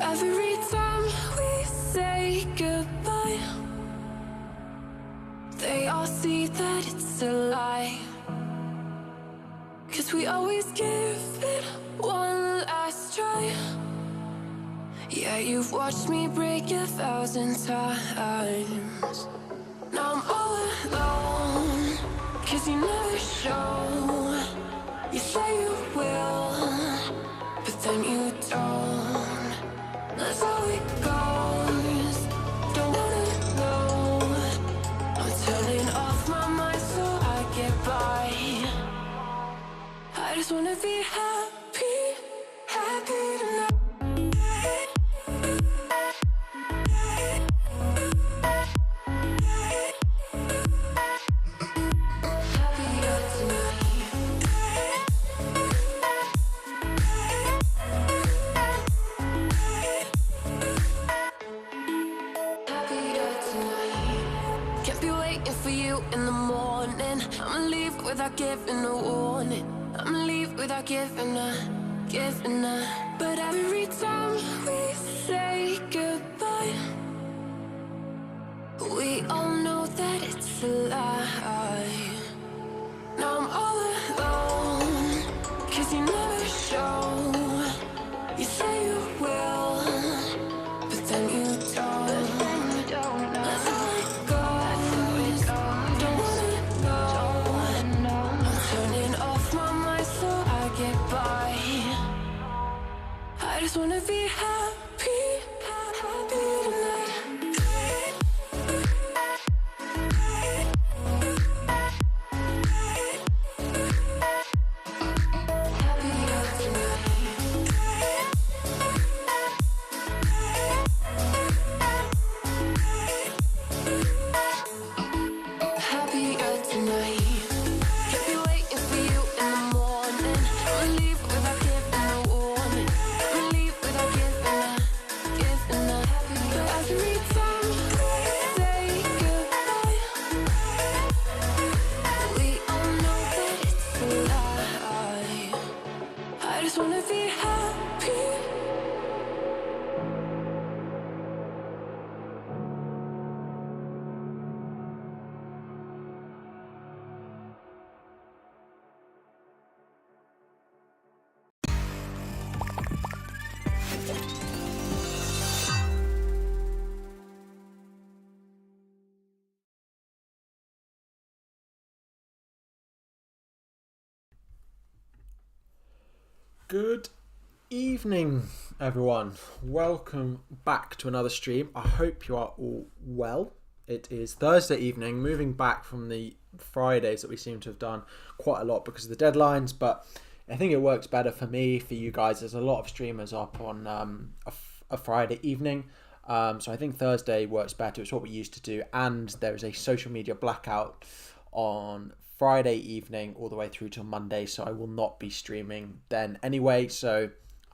Every time we say goodbye, they all see that it's a lie. 'Cause we always give it one last try. Yeah, you've watched me break 1,000 times. Now I'm all alone, 'cause you never show. You say you will, but then you don't. That's how it goes. Don't wanna know. I'm turning off my mind so I get by. I just wanna be happy, happy tonight. In the morning, I'ma leave without giving a warning. I'ma leave without giving a. But every time we say goodbye, we all know that it's a lie. Now I'm all alone, 'cause you never show. You say you will, but then you don't. That's how it goes. Don't wanna know. I'm turning off my mind so I get by. I just wanna be happy, happy tonight. Good evening, everyone. Welcome back to another stream. I hope you are all well. It is Thursday evening, moving back from the Fridays that we seem to have done quite a lot because of the deadlines, but I think it works better for me, for you guys. There's a lot of streamers up on a Friday evening, so I think Thursday works better. It's what we used to do, and there is a social media blackout on Friday evening all the way through till Monday, so I will not be streaming then anyway. So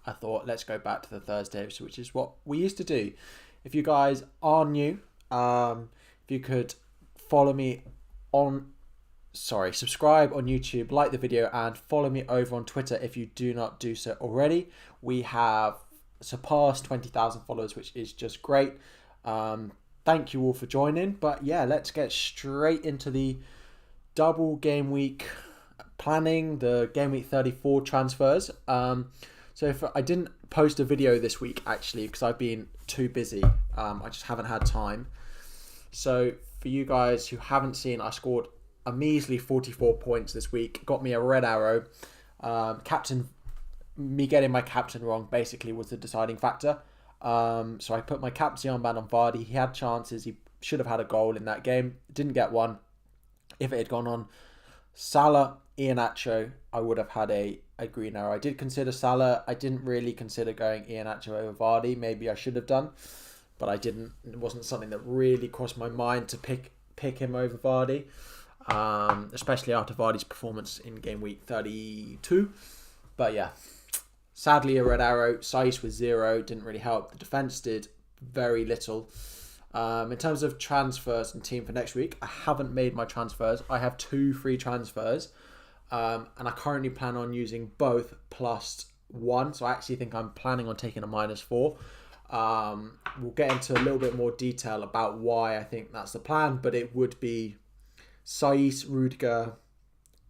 I thought let's go back to the Thursdays, which is what we used to do. If you guys are new, if you could follow me on subscribe on YouTube, like the video, and follow me over on Twitter if you do not do so already. We have surpassed 20,000 followers, which is just great. Thank you all for joining. But yeah, let's get straight into the double game week planning, the game week 34 transfers. So if I didn't post a video this week actually because I've been too busy, I just haven't had time. So for you guys who haven't seen, I scored a measly 44 points this week, got me a red arrow. Me getting my captain wrong basically was the deciding factor. So I put my captaincy armband on Vardy. He had chances, he should have had a goal in that game, didn't get one. If it had gone on Salah, Iheanacho, I would have had a green arrow. I did consider Salah. I didn't really consider going Iheanacho over Vardy. Maybe I should have done, but I didn't. It wasn't something that really crossed my mind to pick him over Vardy, especially after Vardy's performance in game week 32. But yeah, sadly a red arrow. Saiz was 0, didn't really help. The defence did very little. In terms of transfers and team for next week, I haven't made my transfers. I have 2 free transfers, and I currently plan on using both +1. So I actually think I'm planning on taking a -4. We'll get into a little bit more detail about why I think that's the plan, but it would be Saiss, Rudiger,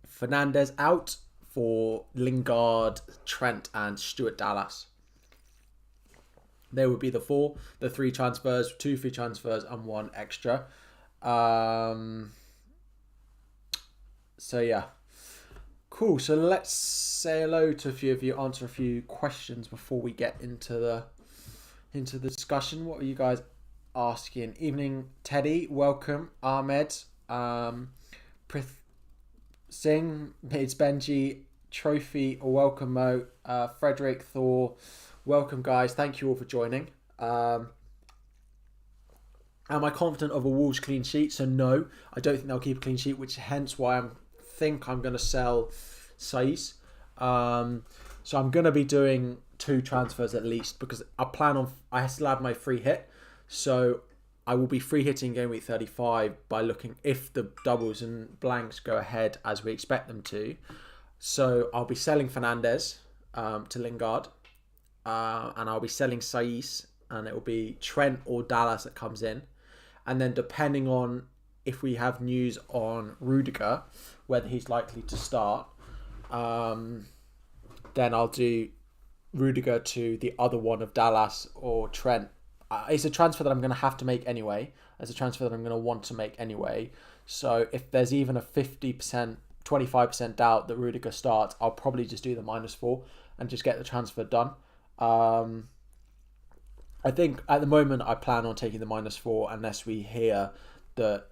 Fernandes out for Lingard, Trent and Stuart Dallas. There would be the three transfers, 2 free transfers and 1 extra. So yeah. Cool. So let's say hello to a few of you, answer a few questions before we get into the discussion. What are you guys asking? Evening, Teddy. Welcome. Ahmed. Prith Singh. It's Benji. Trophy. Welcome, Mo. Frederick. Thor. Welcome, guys. Thank you all for joining. Am I confident of a Wolves clean sheet? So no, I don't think they'll keep a clean sheet, which hence why I'm going to sell Saiss. So I'm going to be doing 2 transfers at least because I still have my free hit. So I will be free hitting game week 35 by looking if the doubles and blanks go ahead as we expect them to. So I'll be selling Fernandes to Lingard. And I'll be selling Saiss, and it will be Trent or Dallas that comes in. And then depending on if we have news on Rudiger, whether he's likely to start, then I'll do Rudiger to the other one of Dallas or Trent. It's a transfer that I'm going to have to make anyway. It's a transfer that I'm going to want to make anyway. So if there's even a 50%, 25% doubt that Rudiger starts, I'll probably just do the -4 and just get the transfer done. I think at the moment I plan on taking the -4 unless we hear that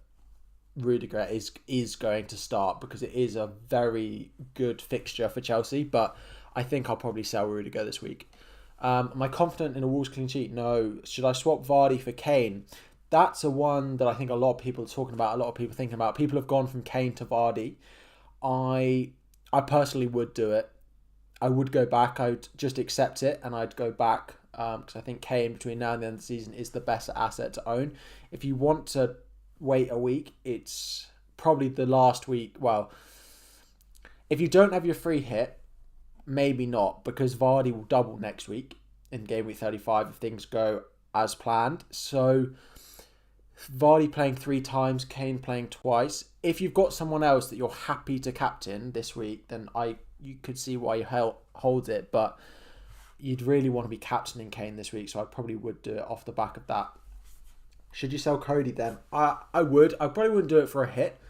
Rudiger is going to start, because it is a very good fixture for Chelsea, but I think I'll probably sell Rudiger this week. Am I confident in a Wolves clean sheet? No. Should I swap Vardy for Kane? That's a one that I think a lot of people are talking about, a lot of people thinking about. People have gone from Kane to Vardy. I personally would do it. I would go back. I would just accept it and I'd go back because I think Kane between now and the end of the season is the best asset to own. If you want to wait a week, it's probably the last week. Well, if you don't have your free hit, maybe not, because Vardy will double next week in game week 35 if things go as planned. So Vardy playing 3 times, Kane playing twice. If you've got someone else that you're happy to captain this week, then you could see why you hold it, but you'd really want to be captaining Kane this week, so I probably would do it off the back of that. Should you sell Cody then? I would. I probably wouldn't do it for a hit.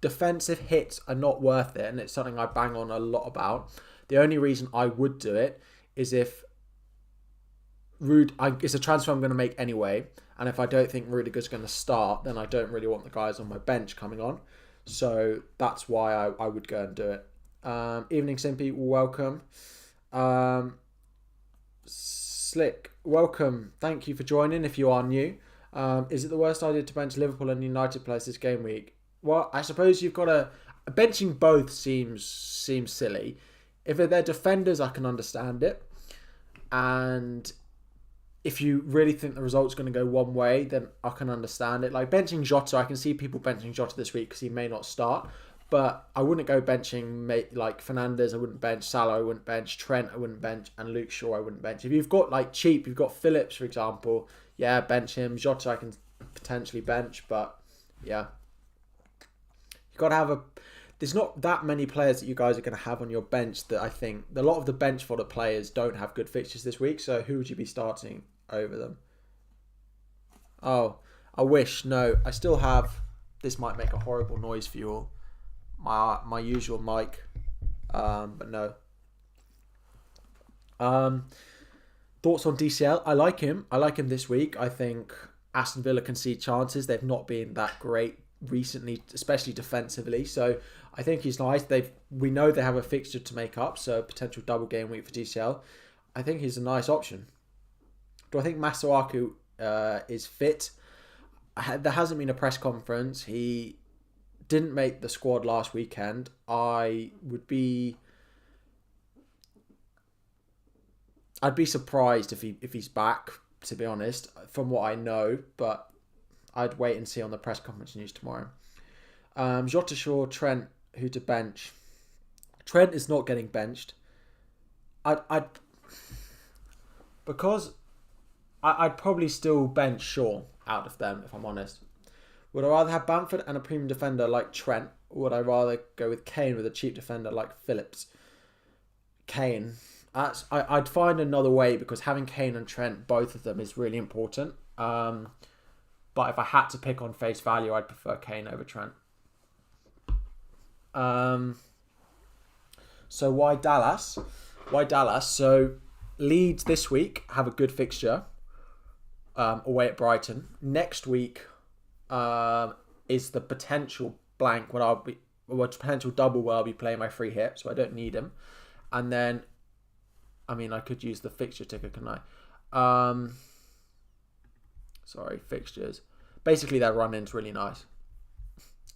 Defensive hits are not worth it, and it's something I bang on a lot about. The only reason I would do it is if it's a transfer I'm going to make anyway, and if I don't think Rudiger's going to start, then I don't really want the guys on my bench coming on. So that's why I would go and do it. Evening Simpy, welcome. Slick, welcome. Thank you for joining if you are new. Is it the worst idea to bench Liverpool and United players this game week? Well, I suppose you've got to... Benching both seems silly. If they're defenders, I can understand it. And if you really think the result's going to go one way, then I can understand it. Like benching Jota, I can see people benching Jota this week because he may not start. But I wouldn't go benching like Fernandes, I wouldn't bench. Salah, I wouldn't bench. Trent, I wouldn't bench. And Luke Shaw, I wouldn't bench. If you've got like cheap, you've got Phillips, for example. Yeah, bench him. Jota, I can potentially bench. But yeah. You've got to have there's not that many players that you guys are going to have on your bench that I think... A lot of the bench fodder players don't have good fixtures this week. So who would you be starting over them? Oh, I wish. No, I still have... This might make a horrible noise for you all. My usual mic, but no. Thoughts on DCL? I like him. I like him this week. I think Aston Villa concede chances. They've not been that great recently, especially defensively. So I think he's nice. We know they have a fixture to make up, so potential double game week for DCL. I think he's a nice option. Do I think Masuaku is fit? There hasn't been a press conference. He didn't make the squad last weekend. I'd be surprised if he's back, to be honest, from what I know, but I'd wait and see on the press conference news tomorrow. Jota, Shaw, Trent, who to bench? Trent is not getting benched. Because I'd probably still bench Shaw out of them, if I'm honest. Would I rather have Bamford and a premium defender like Trent, or would I rather go with Kane with a cheap defender like Phillips? Kane. I'd find another way because having Kane and Trent, both of them, is really important. But if I had to pick on face value, I'd prefer Kane over Trent. So why Dallas? Why Dallas? So Leeds this week have a good fixture away at Brighton. Next week is the potential blank when potential double where I'll be playing my free hit, so I don't need him. And then, I mean, I could use the fixture ticker, couldn't I? Sorry, fixtures. Basically, their run-in's really nice,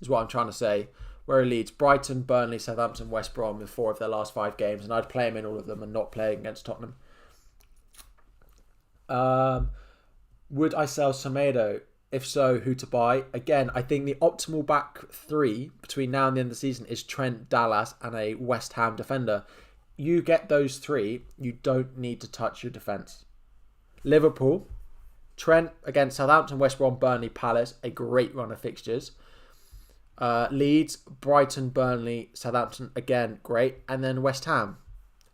is what I'm trying to say. Where Leeds, Brighton, Burnley, Southampton, West Brom with 4 of their last 5 games, and I'd play them in all of them and not play against Tottenham. Would I sell Semedo? If so, who to buy? Again, I think the optimal back 3 between now and the end of the season is Trent, Dallas, and a West Ham defender. You get those 3, you don't need to touch your defence. Liverpool, Trent against Southampton, West Brom, Burnley, Palace, a great run of fixtures. Leeds, Brighton, Burnley, Southampton, again, great. And then West Ham,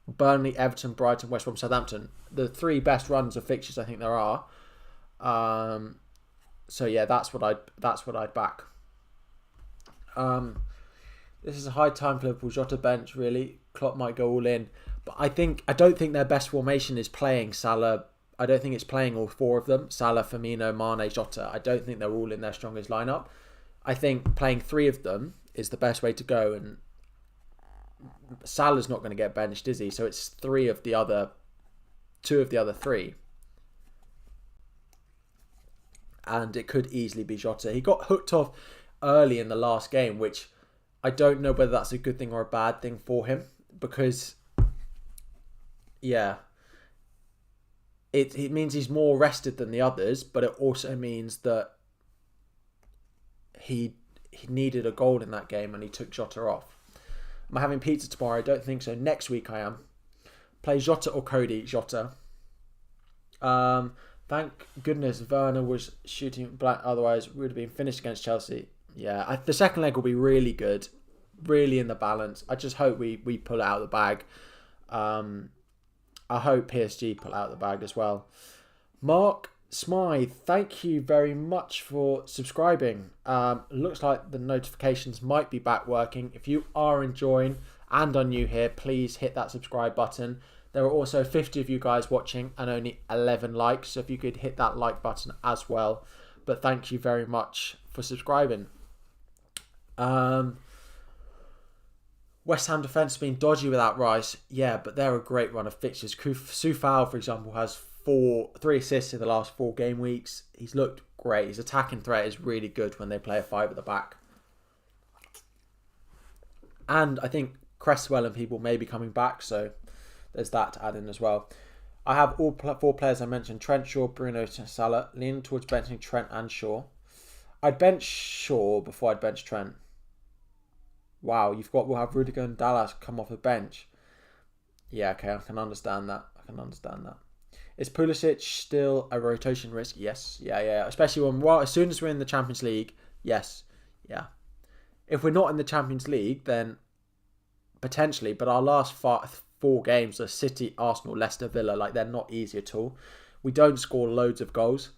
Burnley, Everton, Brighton, West Brom, Southampton. The 3 best runs of fixtures I think there are. So yeah, that's what I'd back. This is a high time for Liverpool. Jota bench, really. Klopp might go all in. But I don't think their best formation is playing Salah. I don't think it's playing all 4 of them. Salah, Firmino, Mane, Jota. I don't think they're all in their strongest lineup. I think playing 3 of them is the best way to go, and Salah's not going to get benched, is he? So it's 2 of the other 3. And it could easily be Jota. He got hooked off early in the last game, which I don't know whether that's a good thing or a bad thing for him, because, yeah, it means he's more rested than the others, but it also means that he needed a goal in that game and he took Jota off. Am I having pizza tomorrow? I don't think so. Next week I am. Play Jota or Cody? Jota. Thank goodness Werner was shooting blank, otherwise we would have been finished against Chelsea. Yeah, the second leg will be really good, really in the balance. I just hope we pull it out of the bag. I hope PSG pull out of the bag as well. Mark Smythe, thank you very much for subscribing. Looks like the notifications might be back working. If you are enjoying and are new here, please hit that subscribe button. There are also 50 of you guys watching and only 11 likes, so if you could hit that like button as well. But thank you very much for subscribing. West Ham defence has been dodgy without Rice. Yeah, but they're a great run of fixtures. Soufal, for example, has 3 assists in the last 4 game weeks. He's looked great. His attacking threat is really good when they play a 5 at the back. And I think Cresswell and people may be coming back, so there's that to add in as well. I have all 4 players I mentioned: Trent, Shaw, Bruno, Salah. Leaning towards benching Trent and Shaw. I'd bench Shaw before I'd bench Trent. Wow, we'll have Rudiger and Dallas come off the bench. Yeah, okay, I can understand that. Is Pulisic still a rotation risk? Yes. Yeah. Especially as soon as we're in the Champions League, yes. Yeah. If we're not in the Champions League, then potentially, but our last 4 games are City, Arsenal, Leicester, Villa. They're not easy at all. We don't score loads of goals.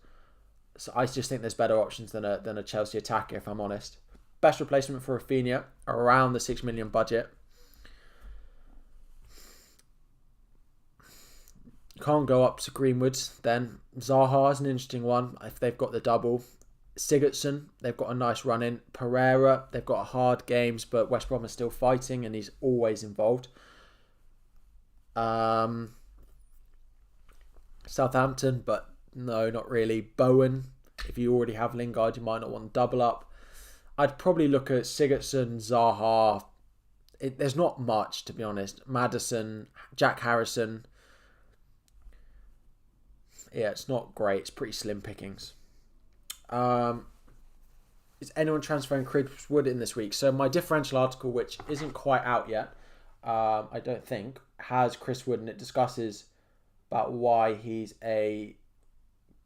So I just think there's better options than a Chelsea attacker, if I'm honest. Best replacement for Rafinha, around the 6 million budget. Can't go up to Greenwood's then. Zaha is an interesting one if they've got the double. Sigurdsson, they've got a nice run in. Pereira, they've got hard games, but West Brom is still fighting and he's always involved. Southampton, but no, not really. Bowen, if you already have Lingard, you might not want to double up. I'd probably look at Sigurdsson, Zaha. There's not much, to be honest. Maddison, Jack Harrison. Yeah, it's not great. It's pretty slim pickings. Is anyone transferring Chris Wood in this week? So my differential article, which isn't quite out yet, I don't think, has Chris Wood, and it discusses about why he's a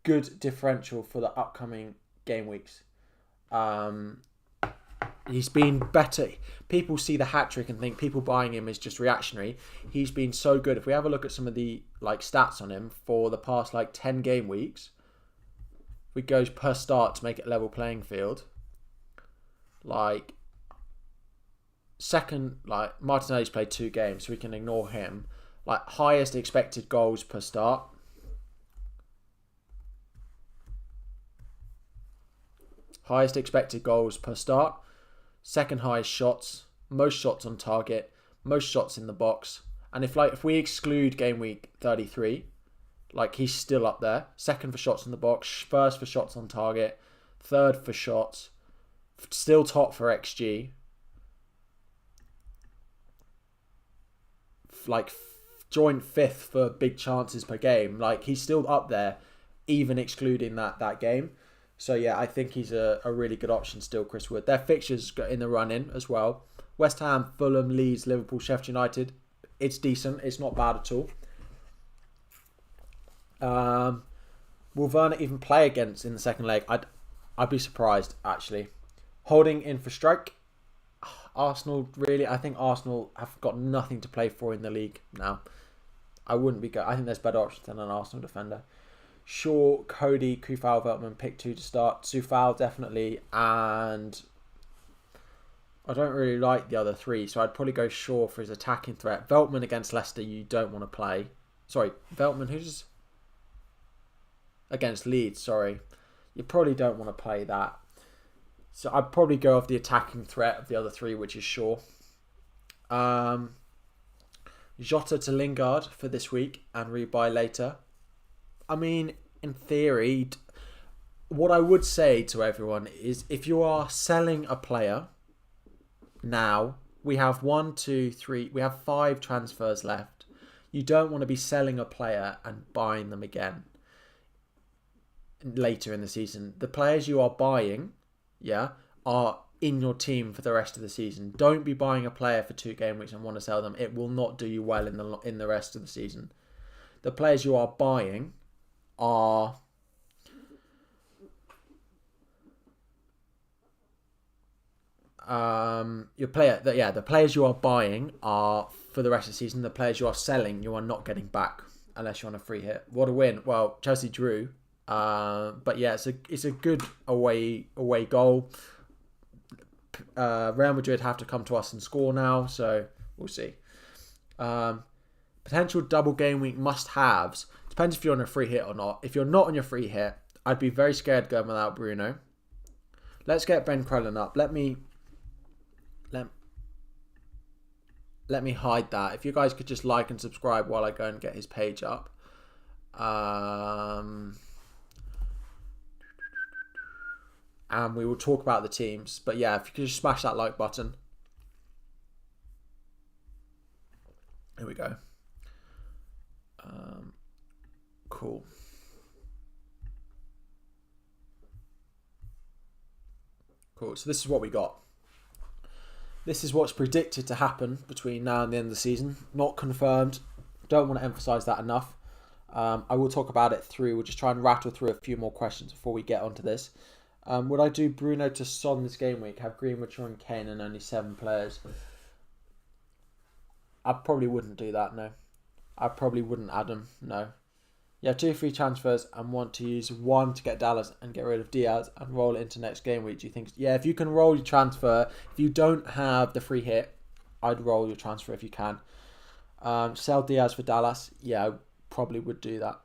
good differential for the upcoming game weeks. He's been better. People see the hat-trick and think people buying him is just reactionary. He's been so good. If we have a look at some of the stats on him for the past 10 game weeks, we go per start to make it level playing field. Second, Martinelli's played 2 games, so we can ignore him. Highest expected goals per start. Highest expected goals per start. Second highest shots. Most shots on target. Most shots in the box. And if we exclude game week 33, he's still up there. Second for shots in the box. First for shots on target. Third for shots. Still top for XG. Joint 5th for big chances per game. He's still up there, even excluding that game. So yeah, I think he's a really good option still, Chris Wood. Their fixtures got in the run-in as well. West Ham, Fulham, Leeds, Liverpool, Sheffield United. It's decent. It's not bad at all. Will Werner even play against in the second leg? I'd be surprised, actually. Holding in for strike. Arsenal, really, I think Arsenal have got nothing to play for in the league now. I think there's better options than an Arsenal defender. Shaw, Cody, Kufal, Veltman, pick 2 to start. Sufal, definitely. And I don't really like the other 3, so I'd probably go Shaw for his attacking threat. Veltman against Leicester, you don't want to play. Sorry, Veltman, who's against Leeds, sorry. You probably don't want to play that. So I'd probably go off the attacking threat of the other 3, which is Shaw. Jota to Lingard for this week and rebuy later. I mean, in theory, what I would say to everyone is if you are selling a player now, we have 5 transfers left. You don't want to be selling a player and buying them again later in the season. The players you are buying, are in your team for the rest of the season. Don't be buying a player for 2 game weeks and want to sell them. It will not do you well in the rest of the season. The players you are buying are the players you are buying are for the rest of the season. The players you are selling, you are not getting back unless you're on a free hit. What a win! Well, Chelsea drew, but yeah, it's a good away goal. Real Madrid have to come to us and score now, so we'll see. Potential double game week must-haves. Depends if you're on a free hit or not. If you're not on your free hit, I'd be very scared going without Bruno. Let's get Ben Crellin up. Let me hide that. If you guys could just like and subscribe while I go and get his page up. And we will talk about the teams. But yeah, if you could just smash that like button. Here we go. Cool. Cool. So this is what we got. This is what's predicted to happen between now and the end of the season. Not confirmed. Don't want to emphasise that enough. I will talk about it through. We'll just try and rattle through a few more questions before we get onto this. Would I do Bruno to Son this game week? Have Greenwood, Shaw and Kane and only 7 players? I probably wouldn't do that, no. I probably wouldn't add him, no. You have 2 free transfers and want to use 1 to get Dallas and get rid of Diaz and roll it into next game week. Do you think? Yeah, if you can roll your transfer, if you don't have the free hit, I'd roll your transfer if you can. Sell Diaz for Dallas. Yeah, I probably would do that.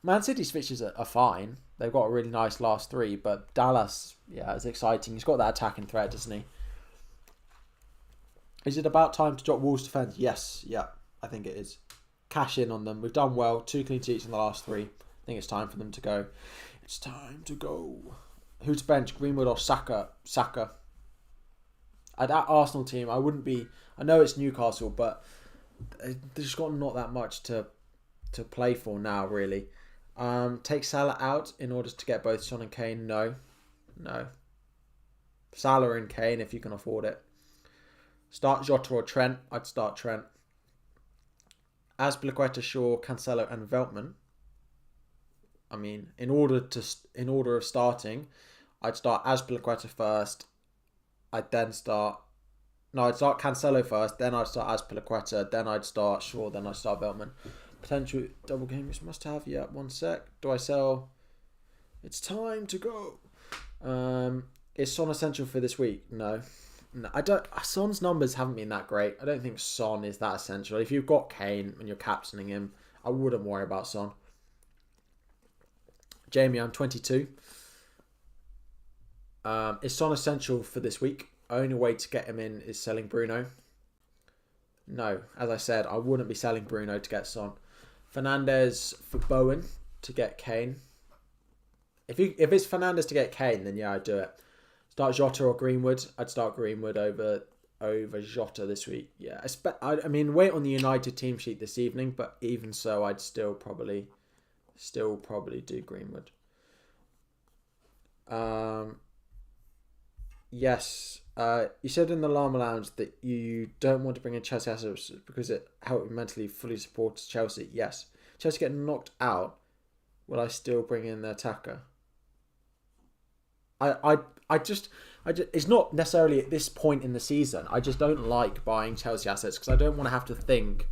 Man City's fixtures are fine. They've got a really nice last 3, but Dallas, yeah, it's exciting. He's got that attacking threat, doesn't he? Is it about time to drop Wolves' defence? Yes, yeah, I think it is. Cash in on them. We've done well. 2 clean sheets in the last 3. I think it's time for them to go. It's time to go. Who to bench? Greenwood or Saka? Saka. At that Arsenal team, I wouldn't be... I know it's Newcastle, but they've just got not that much to play for now, really. Take Salah out in order to get both Son and Kane? No. Salah and Kane if you can afford it. Start Jota or Trent? I'd start Trent. Azpilicueta, Shaw, Cancelo and Veltman. I mean, in order of starting, I'd start Azpilicueta first. I'd start Cancelo first, then I'd start Azpilicueta, then I'd start Shaw, then I'd start Veltman. Potential double game which must have. Yeah, one sec. Do I sell? It's time to go. Is Son essential for this week? No, I don't. Son's numbers haven't been that great. I don't think Son is that essential. If you've got Kane and you're captaining him, I wouldn't worry about Son. Jamie, I'm 22. Is Son essential for this week? Only way to get him in is selling Bruno. No, as I said, I wouldn't be selling Bruno to get Son. Fernandes for Bowen to get Kane. If it's Fernandes to get Kane, then yeah, I'd do it. Start Jota or Greenwood. I'd start Greenwood over Jota this week. Yeah, I mean, wait on the United team sheet this evening, but even so, I'd still probably do Greenwood. Yes. You said in the Llama Lounge that you don't want to bring in Chelsea assets because it helped you mentally fully support Chelsea. Yes. Chelsea get knocked out. Will I still bring in the attacker? I just it's not necessarily at this point in the season. I just don't like buying Chelsea assets because I don't want to have to think.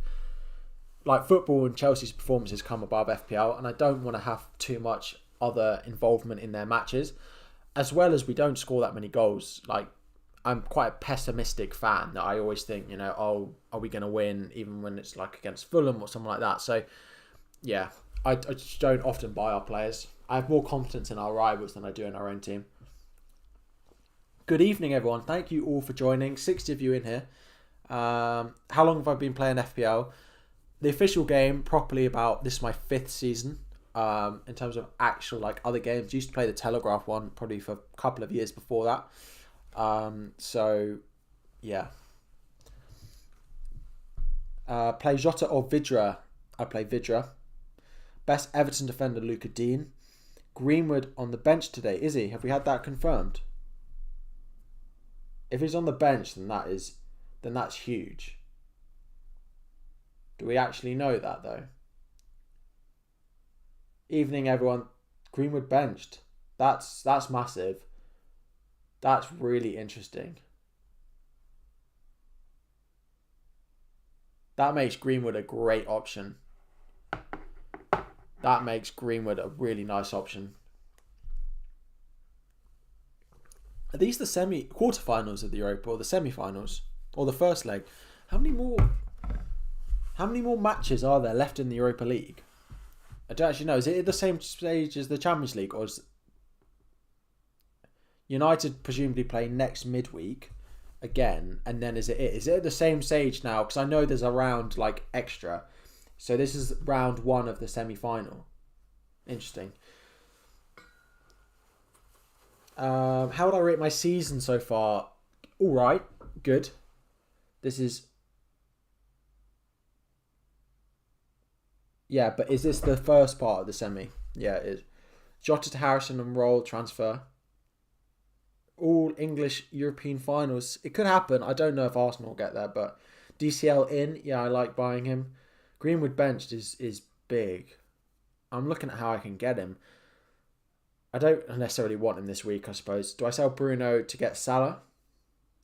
Like, football and Chelsea's performances come above FPL, and I don't want to have too much other involvement in their matches. As well as we don't score that many goals. Like, I'm quite a pessimistic fan that I always think, oh, are we going to win even when it's like against Fulham or something like that. So, yeah, I just don't often buy our players. I have more confidence in our rivals than I do in our own team. Good evening, everyone. Thank you all for joining. 60 of you in here. How long have I been playing FPL? The official game, properly this is my 5th season. In terms of actual other games, used to play the Telegraph one probably for a couple of years before that. So yeah. Play Jota or Vidra? I play Vidra. Best Everton defender, Luca Dean. Greenwood on the bench today, is he? Have we had that confirmed? If he's on the bench, then that's huge. Do we actually know that though? Evening, everyone. Greenwood benched. That's massive. That's really interesting. That makes Greenwood a great option. That makes Greenwood a really nice option. Are these the quarterfinals of the Europa or the semi-finals or the first leg? How many more matches are there left in the Europa League? I don't actually know. Is it at the same stage as the Champions League, or is United presumably play next midweek again, and then is it? Is it at the same stage now? Because I know there's a round extra, so this is round 1 of the semi-final. Interesting. How would I rate my season so far? All right, good. This is. Yeah, but is this the first part of the semi? Yeah, it is. Jota to Harrison and Roll transfer. All English European finals. It could happen. I don't know if Arsenal will get there, but DCL in. Yeah, I like buying him. Greenwood benched is big. I'm looking at how I can get him. I don't necessarily want him this week, I suppose. Do I sell Bruno to get Salah?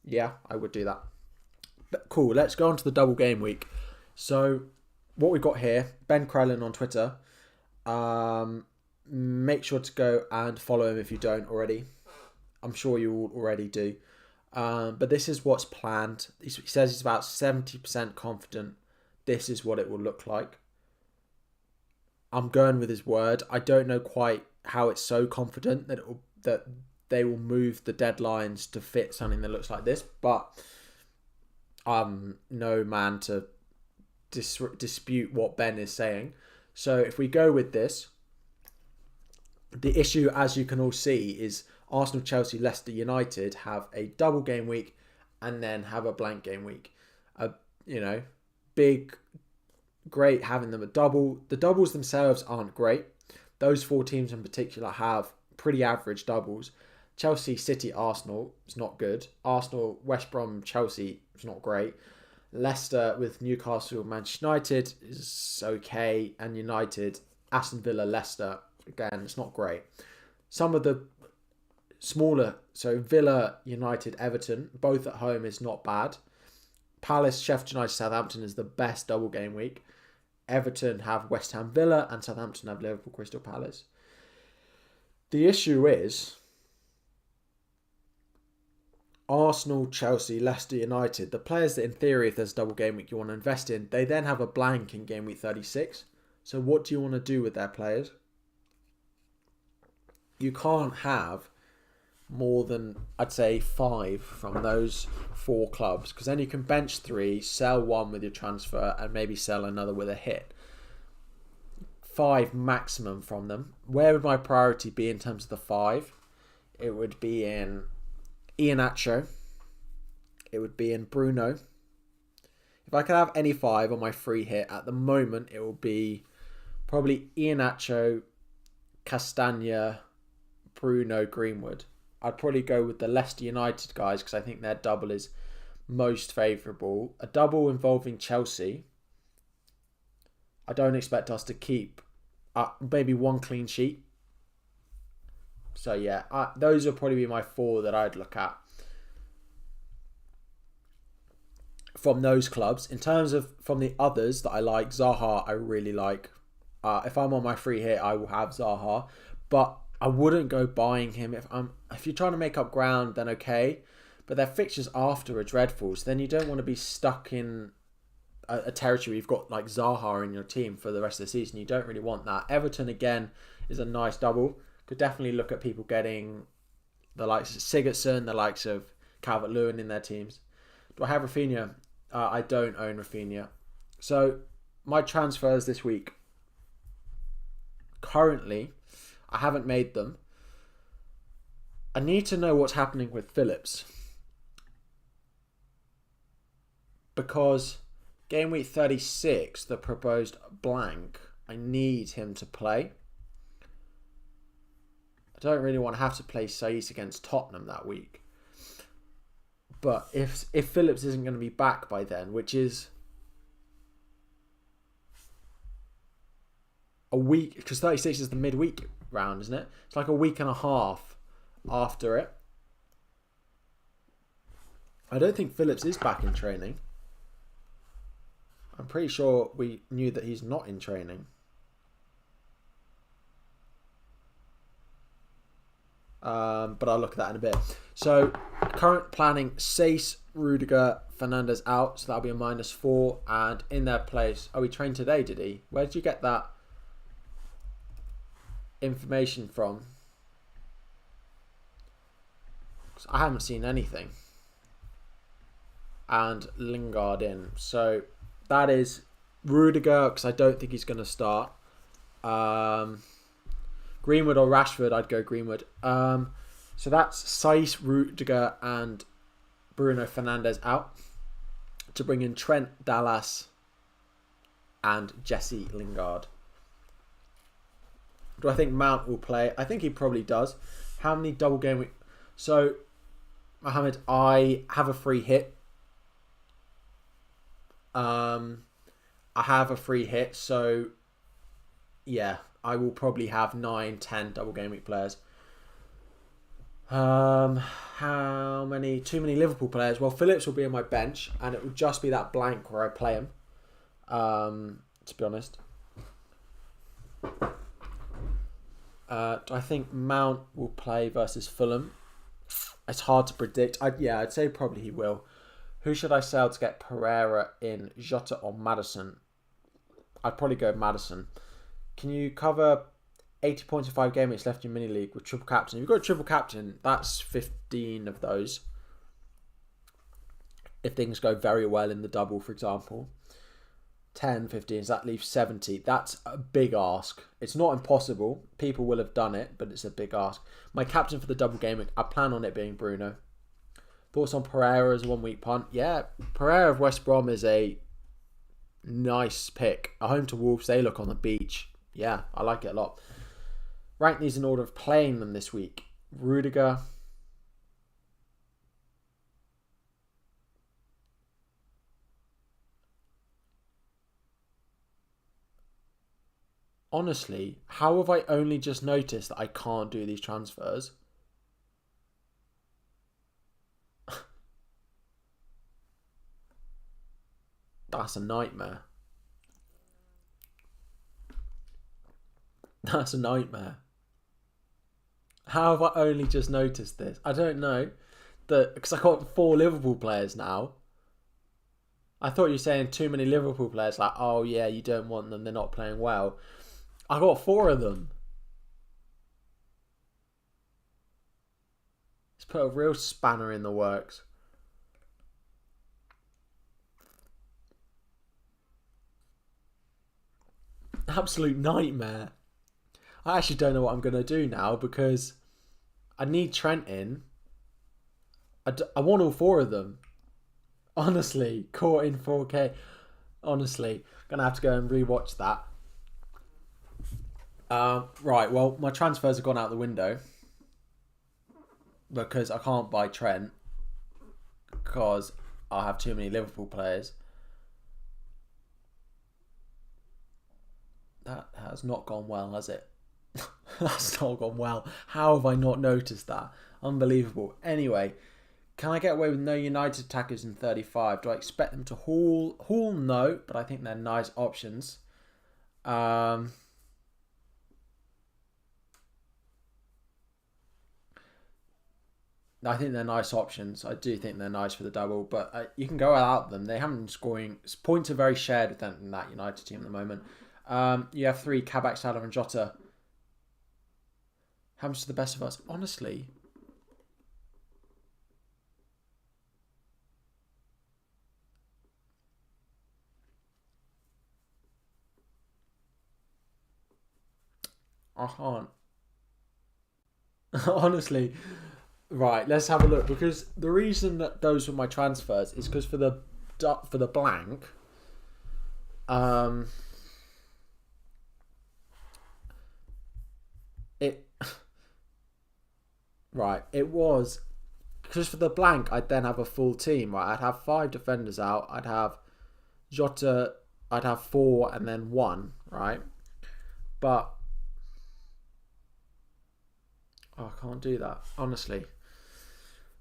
Yeah, I would do that. But cool, let's go on to the double game week. So, what we've got here, Ben Krellin on Twitter. Make sure to go and follow him if you don't already. I'm sure you all already do. But this is what's planned. He says he's about 70% confident. This is what it will look like. I'm going with his word. I don't know quite how it's so confident that they will move the deadlines to fit something that looks like this. But I'm no man to dispute what Ben is saying. So if we go with this, the issue, as you can all see, is Arsenal, Chelsea, Leicester, United have a double game week and then have a blank game week. Big, great having them a double. The doubles themselves aren't great. Those 4 teams in particular have pretty average doubles. Chelsea, City, Arsenal is not good. Arsenal, West Brom, Chelsea is not great. Leicester with Newcastle, Manchester United is okay. And United, Aston Villa, Leicester Again, it's not great. Some of the smaller, so Villa, United, Everton, both at home is not bad. Palace, Sheffield United, Southampton is the best double game week. Everton have West Ham, Villa, and Southampton have Liverpool, Crystal Palace. The issue is Arsenal, Chelsea, Leicester United, the players that in theory, if there's a double game week you want to invest in, they then have a blank in game week 36. So what do you want to do with their players? You can't have more than, I'd say, 5 from those 4 clubs, because then you can bench 3, sell 1 with your transfer, and maybe sell another with a hit. 5 maximum from them. Where would my priority be in terms of the 5? It would be in Iheanacho. It would be in Bruno. If I could have any 5 on my free hit at the moment, it will be probably Iheanacho, Castagna, Bruno, Greenwood. I'd probably go with the Leicester United guys because I think their double is most favourable. A double involving Chelsea, I don't expect us to keep maybe 1 clean sheet. So yeah, those would probably be my 4 that I'd look at from those clubs. In terms of from the others that I like, Zaha I really like. If I'm on my free hit, I will have Zaha, but I wouldn't go buying him. If you're trying to make up ground, then okay. But their fixtures after are dreadful, so then you don't want to be stuck in a territory where you've got like Zaha in your team for the rest of the season. You don't really want that. Everton again is a nice double. Could definitely look at people getting the likes of Sigurdsson, the likes of Calvert-Lewin in their teams. Do I have Rafinha? I don't own Rafinha. So my transfers this week. Currently, I haven't made them. I need to know what's happening with Phillips. Because game week 36, the proposed blank, I need him to play. I don't really want to have to play Saiss against Tottenham that week. But if Phillips isn't going to be back by then, which is a week, because 36 is the midweek round, isn't it? It's like a week and a half after it. I don't think Phillips is back in training. I'm pretty sure we knew that he's not in training. But I'll look at that in a bit. So, current planning, Saiss, Rudiger, Fernandes out. So that'll be a -4. And in their place... Oh, he trained today, did he? Where did you get that information from? 'Cause I haven't seen anything. And Lingard in. So, that is Rudiger, because I don't think he's going to start. Greenwood or Rashford, I'd go Greenwood. So that's Saiss, Rudiger and Bruno Fernandes out to bring in Trent, Dallas and Jesse Lingard. Do I think Mount will play? I think he probably does. How many double game week? So, Mohammed, I have a free hit. I have a free hit, so yeah, I will probably have 9, 10 double game week players. How many? Too many Liverpool players. Well, Phillips will be on my bench, and it will just be that blank where I play him. To be honest, do I think Mount will play versus Fulham? It's hard to predict. I'd say probably he will. Who should I sell to get Pereira in? Jota or Maddison? I'd probably go Maddison. Can you cover 80 points in 5 game weeks left in your mini league with triple captain? If you've got a triple captain, that's 15 of those. If things go very well in the double, for example. 10, 15, so that leaves 70. That's a big ask. It's not impossible. People will have done it, but it's a big ask. My captain for the double game week, I plan on it being Bruno. Thoughts on Pereira as a 1 week punt? Yeah, Pereira of West Brom is a nice pick. A home to Wolves, they look on the beach. Yeah, I like it a lot. Rank these in order of playing them this week. Rudiger. Honestly, how have I only just noticed that I can't do these transfers? That's a nightmare. That's a nightmare. How have I only just noticed this? I don't know. Because I got 4 Liverpool players now. I thought you were saying too many Liverpool players, like, oh yeah, you don't want them, they're not playing well. I got 4 of them. It's put a real spanner in the works. Absolute nightmare. I actually don't know what I'm going to do now because I need Trent in. I want all 4 of them. Honestly, caught in 4K. Honestly, going to have to go and rewatch that. Right, well, my transfers have gone out the window because I can't buy Trent because I have too many Liverpool players. That has not gone well, has it? That's not gone well. How have I not noticed that? Unbelievable. Anyway, can I get away with no United attackers in 35? Do I expect them to haul? Haul, no, but I think they're nice options. I think they're nice options. I do think they're nice for the double, but you can go without them. They haven't been scoring. Points are very shared with them in that United team at the moment. You have 3, Kabak, Salah and Jota. How much is the best of us? Honestly. I can't. Honestly. Right, let's have a look. Because the reason that those were my transfers is because for the blank, it was because for the blank I'd then have a full team. Right, I'd have 5 defenders out. I'd have Jota. I'd have 4 and then 1. Right, but I can't do that honestly.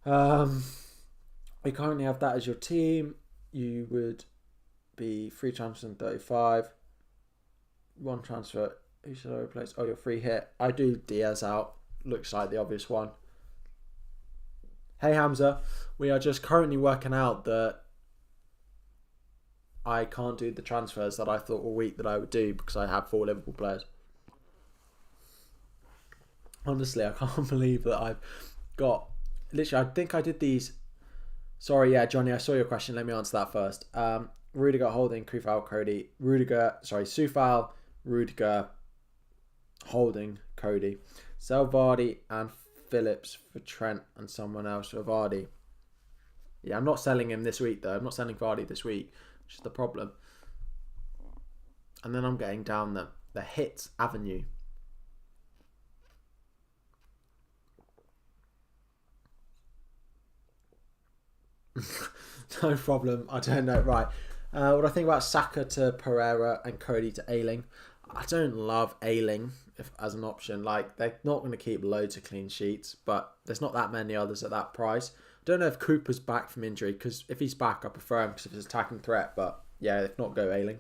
You currently have that as your team. You would be 3 transfers in 35. 1 transfer. Who should I replace? Oh, your free hit. I do Diaz out. Looks like the obvious one. Hey Hamza, we are just currently working out that I can't do the transfers that I thought all week that I would do because I have 4 Liverpool players. Honestly, I can't believe that I've got... Literally, I think I did these... Sorry, yeah, Johnny, I saw your question. Let me answer that first. Rudiger, Holding, Krufal, Cody. Sufal, Rudiger, Holding, Cody. Sell Vardy and Phillips for Trent and someone else for Vardy. Yeah, I'm not selling him this week, though. I'm not selling Vardy this week, which is the problem. And then I'm getting down the hits avenue. No problem. I don't know. Right. What do I think about Saka to Pereira and Cody to Ayling? I don't love Ayling as an option. Like, they're not going to keep loads of clean sheets, but there's not that many others at that price. I don't know if Cooper's back from injury, because if he's back, I prefer him because of his attacking threat. But yeah, if not, go Ayling.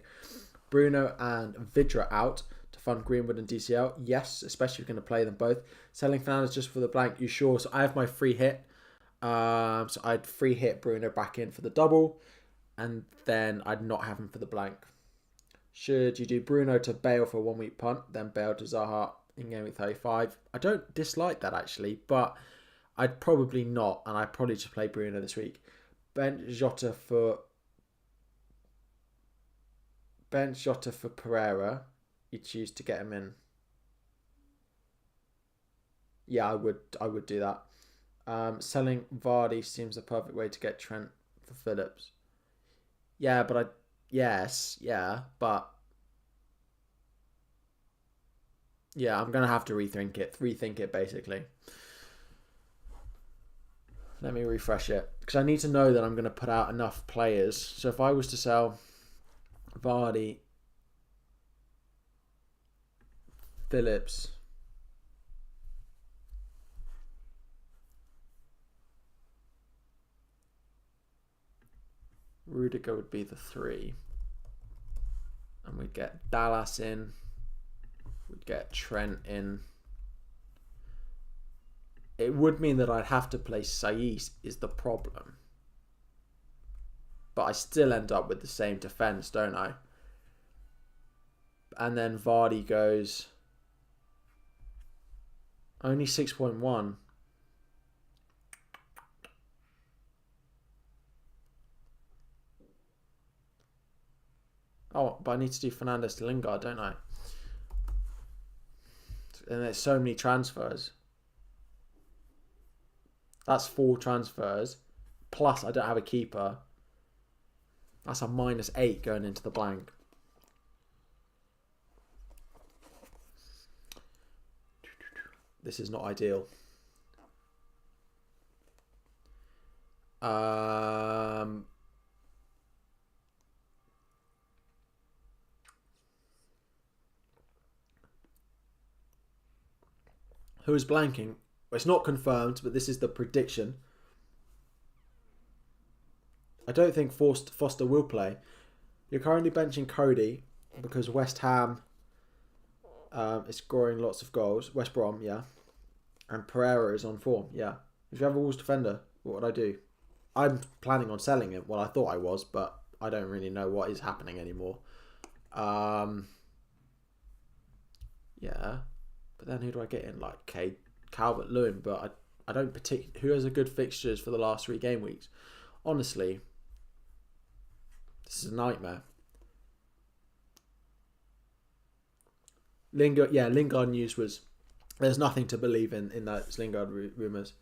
Bruno and Vidra out to fund Greenwood and DCL. Yes, especially if you're going to play them both. Selling Fernandes just for the blank. You sure? So I have my free hit. So I'd free hit Bruno back in for the double, and then I'd not have him for the blank. Should you do Bruno to Bale for a 1 week punt, then Bale to Zaha in Gameweek 35? I don't dislike that actually, but I'd probably not, and I'd probably just play Bruno this week. Bench Jota for Pereira. You choose to get him in. Yeah, I would do that. Selling Vardy seems the perfect way to get Trent for Phillips. Yeah, but but yeah, I'm gonna have to rethink it basically. Let me refresh it because I need to know that I'm gonna put out enough players. So if I was to sell Vardy, Phillips. Rudiger would be the 3. And we'd get Dallas in. We'd get Trent in. It would mean that I'd have to play Saiss is the problem. But I still end up with the same defence, don't I? And then Vardy goes... Only 6.1. Oh, but I need to do Fernandes to Lingard, don't I? And there's so many transfers. That's 4 transfers. Plus, I don't have a keeper. That's a -8 going into the blank. This is not ideal. Who is blanking? It's not confirmed, but this is the prediction. I don't think Foster will play. You're currently benching Cody because West Ham is scoring lots of goals. West Brom, yeah. And Pereira is on form, yeah. If you have a Wolves defender, what would I do? I'm planning on selling him. Well, I thought I was, but I don't really know what is happening anymore. Yeah. But then who do I get in? Like Calvert-Lewin, but I don't particularly... Who has a good fixtures for the last 3 game weeks? Honestly, this is a nightmare. Lingard news was... There's nothing to believe in those Lingard rumours.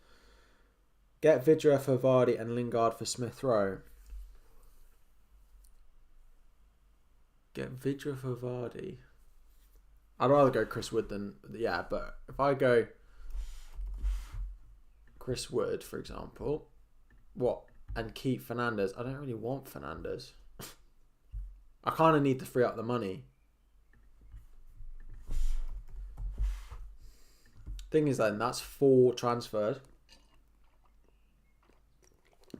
Get Vidra for Vardy and Lingard for Smith Rowe. Get Vidra for Vardy. I'd rather go Chris Wood than... Yeah, but if I go Chris Wood, for example... What? And keep Fernandes. I don't really want Fernandes. I kind of need to free up the money. Thing is then, that's 4 transfers.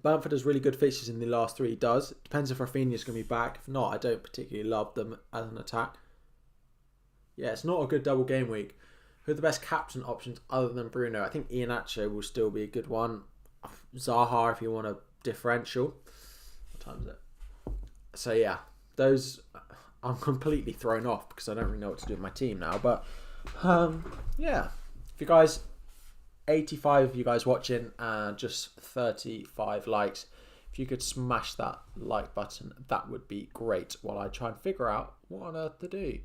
Bamford has really good fixtures in the last 3. He does. It depends if Rafinha's going to be back. If not, I don't particularly love them as an attack. Yeah, it's not a good double game week. Who are the best captain options other than Bruno? I think Iheanacho will still be a good one. Zaha if you want a differential. What time is it? So yeah, those... I'm completely thrown off because I don't really know what to do with my team now. But yeah, if you guys... 85 of you guys watching and just 35 likes. If you could smash that like button, that would be great while I try and figure out what on earth to do.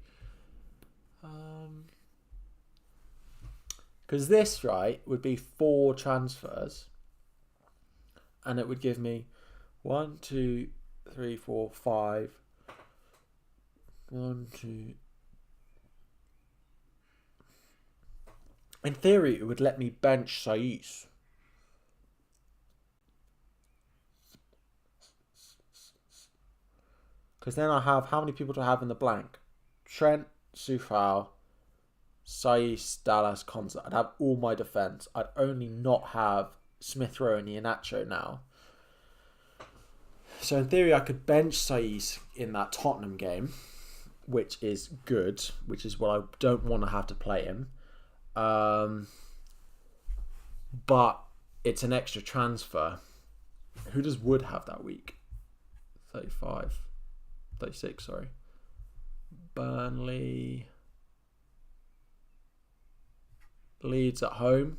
Because this, right, would be 4 transfers. And it would give me 1, 2, 3, 4, 5. 1, 2... In theory, it would let me bench Saiss. Because then I have... How many people do I have in the blank? Trent, Sufal, Saiss, Dallas, Konsa. I'd have all my defence. I'd only not have Smith Rowe and Iheanacho now. So in theory, I could bench Saiss in that Tottenham game, which is good. Which is what I don't want to have to play him. But it's an extra transfer. Who does Wood have that week? 36, sorry. Burnley. Leeds at home.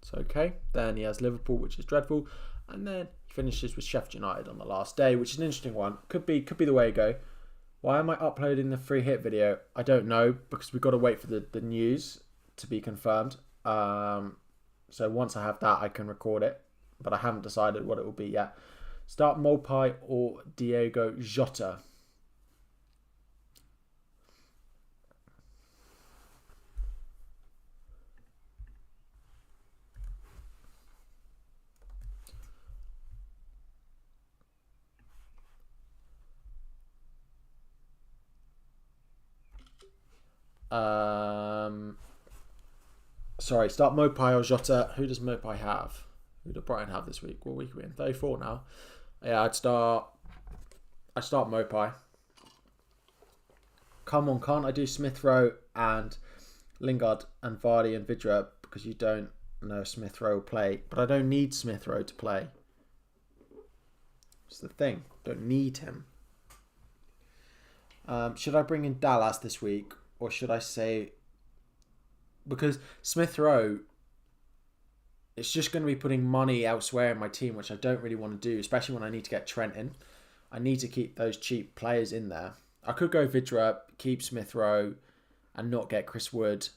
It's okay. Then he has Liverpool, which is dreadful. And then he finishes with Sheffield United on the last day, which is an interesting one. Could be the way to go. Why am I uploading the free hit video? I don't know, because we've got to wait for the news to be confirmed. So once I have that, I can record it. But I haven't decided what it will be yet. Start Mopai or Diego Jota. Sorry, start Mopai or Jota. Who does Mopai have? Who do Brighton have this week? What week are we in? 34 now. Yeah, I'd start Mopai. Come on, can't I do Smith Rowe and Lingard and Vardy and Vidra because you don't know Smith Rowe will play? But I don't need Smith Rowe to play. That's the thing. Don't need him. Should I bring in Dallas this week, or should I say, because Smith Rowe, it's just going to be putting money elsewhere in my team, which I don't really want to do, especially when I need to get Trent in. I need to keep those cheap players in there. I could go Vidra, keep Smith Rowe, and not get Chris Wood.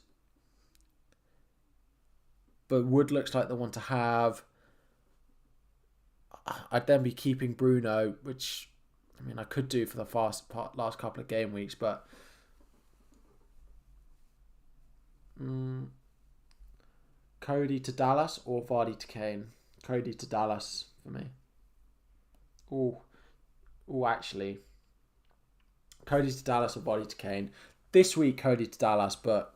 But Wood looks like the one to have. I'd then be keeping Bruno, which, I mean, I could do for the last couple of game weeks, but Cody to Dallas or Vardy to Kane? Cody to Dallas for me. Actually, Cody to Dallas or Vardy to Kane. This week, Cody to Dallas, but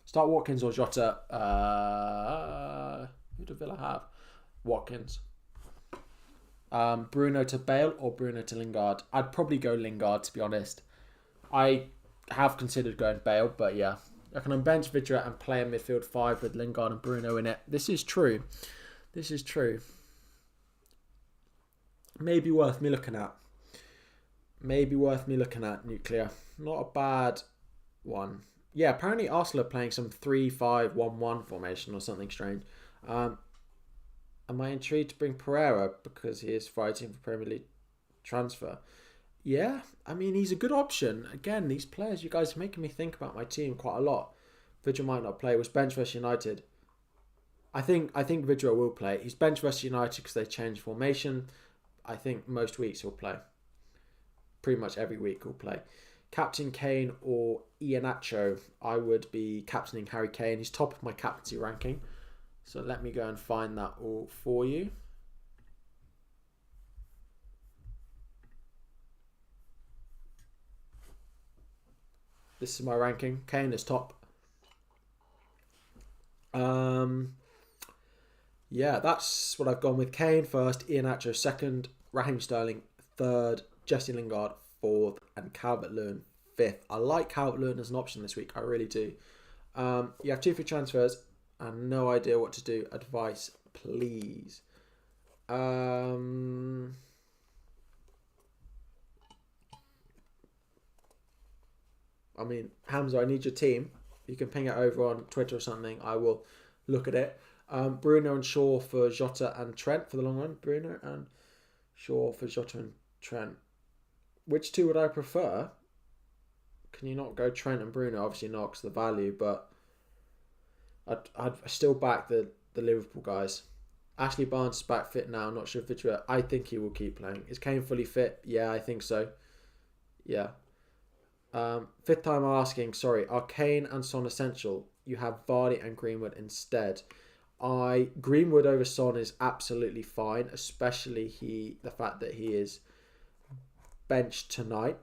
start Watkins or Jota. Who do Villa have? Watkins. Bruno to Bale or Bruno to Lingard? I'd probably go Lingard, to be honest. I have considered going Bale, but yeah. I can bench Vidra and play a midfield 5 with Lingard and Bruno in it. This is true. Maybe worth me looking at. Nuclear. Not a bad one. Yeah, apparently Arsenal are playing some 3-5-1-1 formation or something strange. Am I intrigued to bring Pereira because he is fighting for Premier League transfer? Yeah, I mean, he's a good option. Again, these players, you guys are making me think about my team quite a lot. Vidra might not play. It was bench versus United. I think Vidra will play. He's bench versus United because they changed formation. I think most weeks he'll play. Pretty much every week he'll play. Captain Kane or Iheanacho? I would be captaining Harry Kane. He's top of my captaincy ranking. So let me go and find that all for you. This is my ranking. Kane is top. Yeah, that's what I've gone with. Kane first, Iheanacho second, Raheem Sterling third, Jesse Lingard fourth, and Calvert-Lewin fifth. I like Calvert-Lewin as an option this week. I really do. You have 2 free transfers and no idea what to do. Advice, please. I mean, Hamza, I need your team. You can ping it over on Twitter or something. I will look at it. Bruno and Shaw for Jota and Trent for the long run. Bruno and Shaw for Jota and Trent. Which two would I prefer? Can you not go Trent and Bruno? Obviously not because of the value, but I'd still back the Liverpool guys. Ashley Barnes is back fit now. I'm not sure if Vidra. I think he will keep playing. Is Kane fully fit? Yeah, I think so. Yeah. Fifth time asking, sorry, are Kane and Son essential? You have Vardy and Greenwood instead. Greenwood over Son is absolutely fine, especially the fact that he is benched tonight.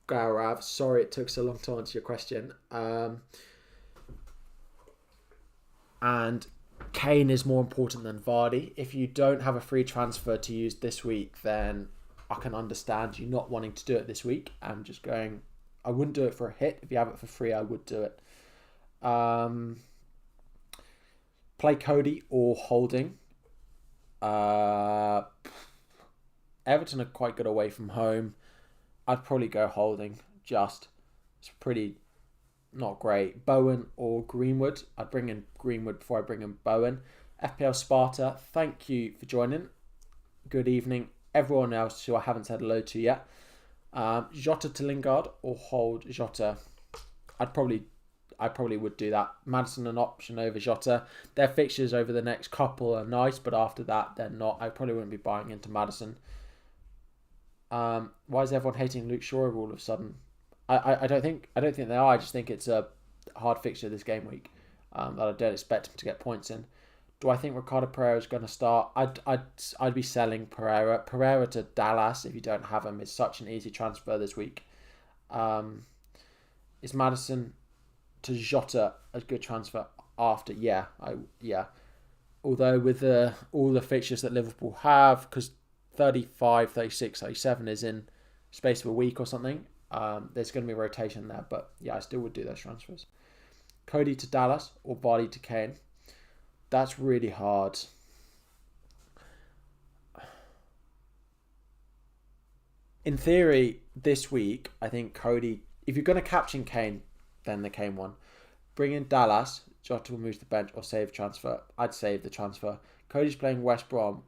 Gaurav, sorry it took so long to answer your question. And Kane is more important than Vardy. If you don't have a free transfer to use this week, then I can understand you not wanting to do it this week. I'm just going, I wouldn't do it for a hit. If you have it for free, I would do it. Play Cody or Holding. Everton are quite good away from home. I'd probably go Holding. It's pretty not great. Bowen or Greenwood. I'd bring in Greenwood before I bring in Bowen. FPL Sparta, thank you for joining. Good evening. Everyone else who I haven't said hello to yet. Jota to Lingard or hold Jota. I probably would do that. Maddison an option over Jota. Their fixtures over the next couple are nice, but after that they're not. I probably wouldn't be buying into Maddison. Why is everyone hating Luke Shaw all of a sudden? I don't think they are. I just think it's a hard fixture this game week that I don't expect him to get points in. Do I think Ricardo Pereira is going to start? I'd be selling Pereira. Pereira to Dallas if you don't have him is such an easy transfer this week. Is Maddison to Jota a good transfer after? Yeah. Although with all the fixtures that Liverpool have, because 35, 36, 37 is in space of a week or something, there's going to be a rotation there. But yeah, I still would do those transfers. Cody to Dallas or Vardy to Kane. That's really hard. In theory, this week, I think Cody, if you're going to captain Kane, then the Kane one. Bring in Dallas, Jota will move to the bench or save transfer. I'd save the transfer. Cody's playing West Brom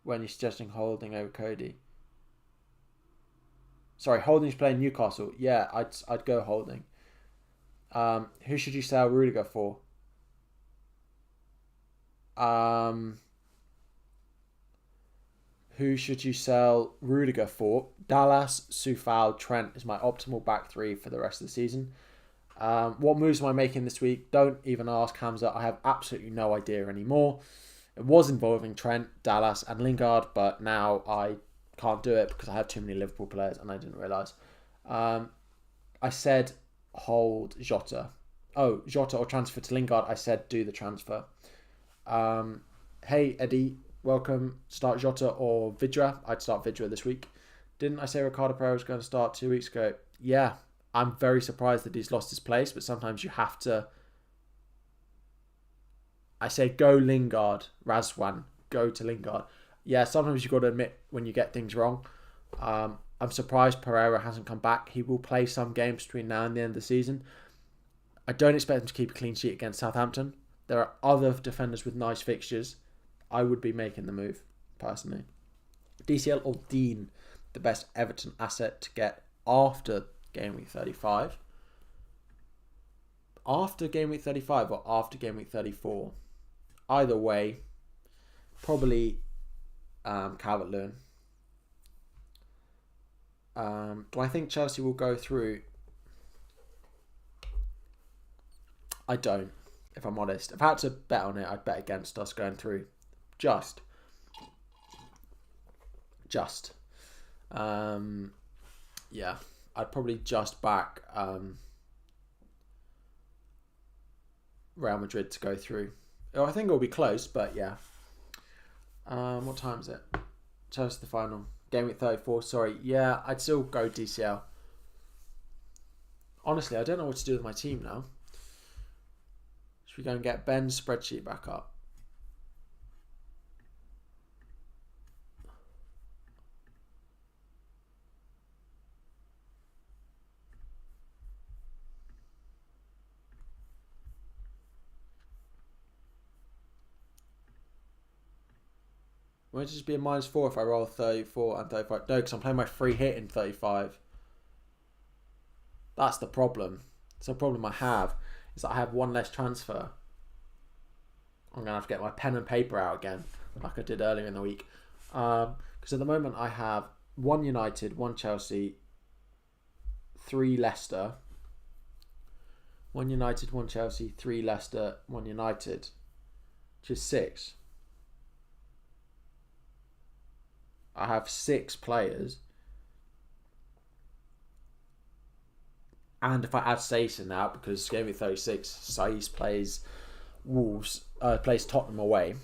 when you're suggesting Holding over Cody. Sorry, Holding's playing Newcastle. Yeah, I'd go Holding. Who should you sell Rudiger for? Who should you sell Rudiger for? Dallas, Soufal, Trent is my optimal back three for the rest of the season. What moves am I making this week? Don't even ask Hamza. I have absolutely no idea anymore. It was involving Trent, Dallas, and Lingard, but now I can't do it because I have too many Liverpool players and I didn't realise. I said hold Jota. Oh, Jota or transfer to Lingard. I said do the transfer. Hey, Eddie, welcome. Start Jota or Vidra. I'd start Vidra this week. Didn't I say Ricardo Pereira was going to start 2 weeks ago? Yeah, I'm very surprised that he's lost his place, but sometimes you have to. I say go Lingard, Razwan, go to Lingard. Yeah, sometimes you've got to admit when you get things wrong. I'm surprised Pereira hasn't come back. He will play some games between now and the end of the season. I don't expect him to keep a clean sheet against Southampton. There are other defenders with nice fixtures. I would be making the move, personally. DCL or Dean, the best Everton asset to get after Game Week 35? After Game Week 35 or after Game Week 34? Either way, probably Calvert-Lewin. Do I think Chelsea will go through? I don't, if I'm honest. If I had to bet on it, I'd bet against us going through. Just. Yeah, I'd probably just back Real Madrid to go through. Oh, I think it'll be close, but yeah. What time is it? Chelsea the final. Game week 34, sorry. Yeah, I'd still go DCL. Honestly, I don't know what to do with my team now. Should we go and get Ben's spreadsheet back up? Won't it just be a -4 if I roll 34 and 35? No, because I'm playing my free hit in 35. That's the problem. It's a problem I have. Is that I have one less transfer. I'm going to have to get my pen and paper out again, like I did earlier in the week. Because at the moment I have 1 United, 1 Chelsea, 3 Leicester. 1 United, 1 Chelsea, 3 Leicester, 1 United. Which is 6. I have 6 players. And if I add Sace in that, because Game Week 36, Sace plays Wolves, plays Tottenham away.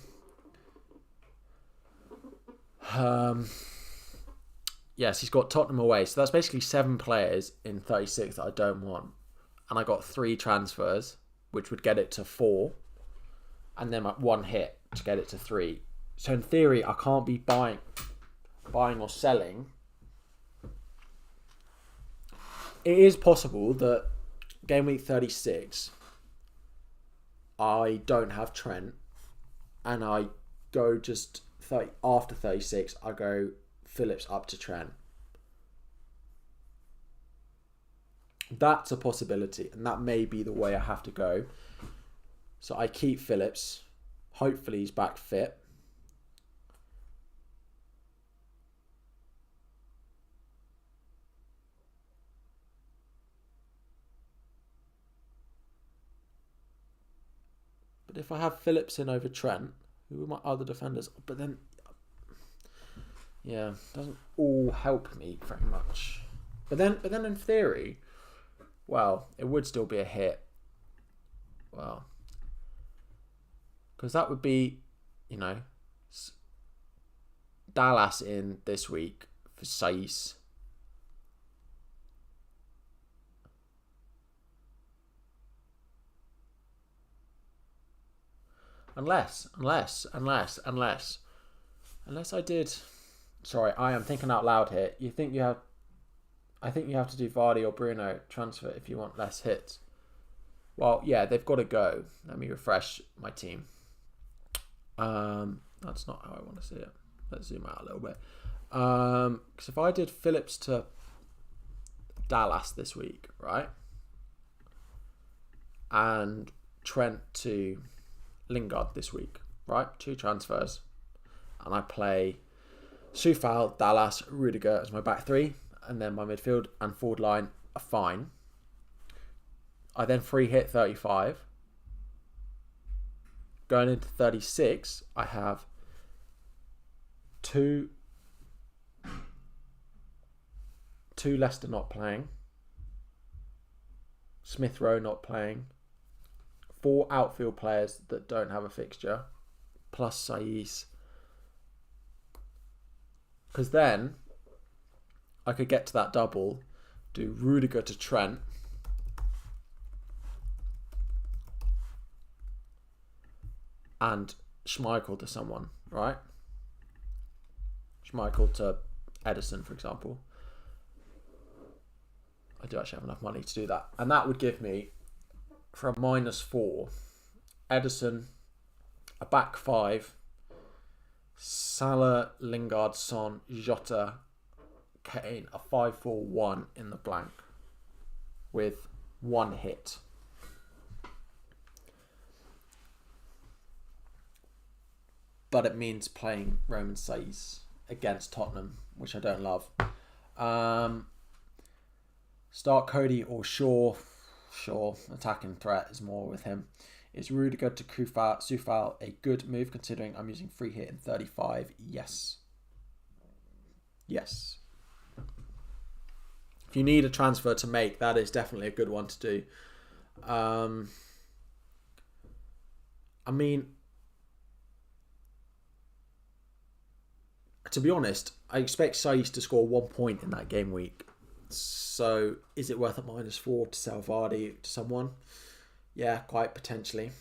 Yes, he's got Tottenham away. So that's basically 7 players in 36 that I don't want. And I got 3 transfers, which would get it to 4. And then 1 hit to get it to 3. So in theory, I can't be buying or selling. It is possible that Game Week 36, I don't have Trent, and I go just after 36, I go Phillips up to Trent. That's a possibility, and that may be the way I have to go. So I keep Phillips. Hopefully he's back fit. But if I have Phillips in over Trent, who are my other defenders? But then, yeah, doesn't all help me very much. But then in theory, well, it would still be a hit. Well, because that would be, you know, Dallas in this week for Saiss. Unless I did. Sorry, I am thinking out loud here. I think you have to do Vardy or Bruno transfer if you want less hits. Well, yeah, they've got to go. Let me refresh my team. That's not how I want to see it. Let's zoom out a little bit. Because if I did Phillips to Dallas this week, right? And Trent to Lingard this week, right? 2 transfers. And I play Soufal, Dallas, Rudiger as my back 3. And then my midfield and forward line are fine. I then free hit 35. Going into 36, I have 2 Leicester not playing. Smith Rowe not playing. 4 outfield players that don't have a fixture. Plus Saiss. Because then I could get to that double. Do Rudiger to Trent. And Schmeichel to someone, right? Schmeichel to Edison, for example. I do actually have enough money to do that. And that would give me, for a -4, Edison, a back 5, Salah, Lingard, Son, Jota, Kane, a 5-4-1 in the blank with 1 hit. But it means playing Roman Saiss against Tottenham, which I don't love. Start Cody or Shaw. Sure, attacking threat is more with him. Is Rudiger to Soufal a good move considering I'm using free hit in 35? Yes. Yes. If you need a transfer to make, that is definitely a good one to do. I mean, to be honest, I expect Saiss to score 1 point in that game week. So, is it worth a -4 to sell Vardy to someone? Yeah, quite potentially.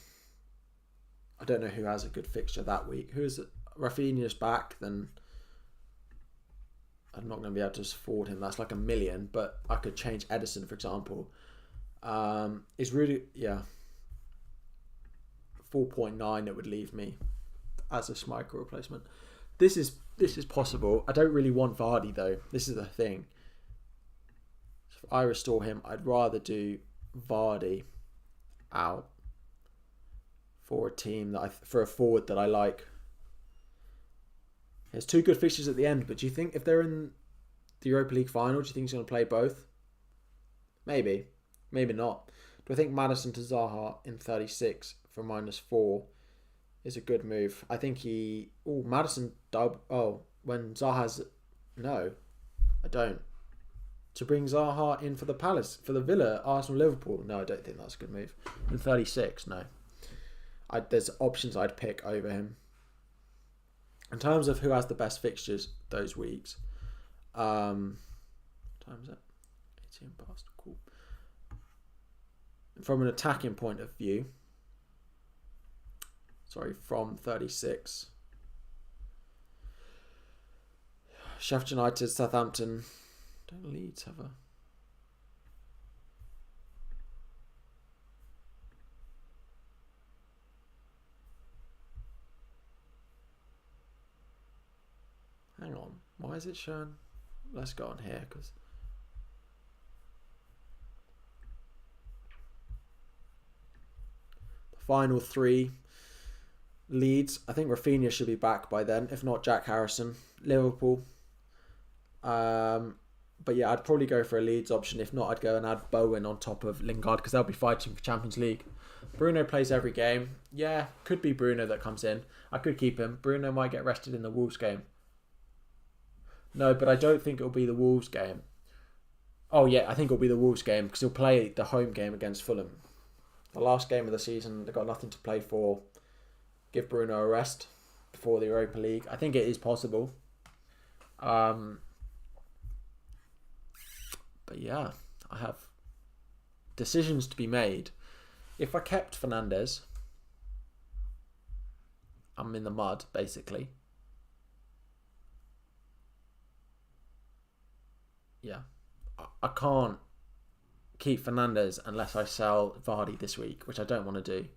I don't know who has a good fixture that week. Who's Rafinha's back, then I'm not going to be able to afford him. That's like $1 million, but I could change Edison, for example. Is really, yeah, 4.9 it would leave me as a Schmeichel replacement. This is possible. I don't really want Vardy though. This is the thing. If I restore him, I'd rather do Vardy out for a team for a forward that I like. There's 2 good fixtures at the end, but do you think if they're in the Europa League final, do you think he's going to play both? Maybe. Maybe not. Do I think Maddison to Zaha in 36 for -4 is a good move? I think Maddison when Zaha's... No, I don't. To bring Zaha in for the Palace, for the Villa, Arsenal, Liverpool. No, I don't think that's a good move. In 36, no. There's options I'd pick over him. In terms of who has the best fixtures those weeks, what time is it? 18 past. Cool. From an attacking point of view, from 36, Sheffield United, Southampton. Don't Leeds have a... Hang on. Why is it showing? Let's go on here because... The final 3. Leeds. I think Rafinha should be back by then. If not, Jack Harrison. Liverpool. But yeah, I'd probably go for a Leeds option. If not, I'd go and add Bowen on top of Lingard because they'll be fighting for Champions League. Bruno plays every game. Yeah, could be Bruno that comes in. I could keep him. Bruno might get rested in the Wolves game. No, but I don't think it'll be the Wolves game. Oh yeah, I think it'll be the Wolves game because he'll play the home game against Fulham. The last game of the season, they've got nothing to play for. Give Bruno a rest before the Europa League. I think it is possible. But yeah, I have decisions to be made. If I kept Fernandes, I'm in the mud, basically. Yeah. I can't keep Fernandes unless I sell Vardy this week, which I don't want to do.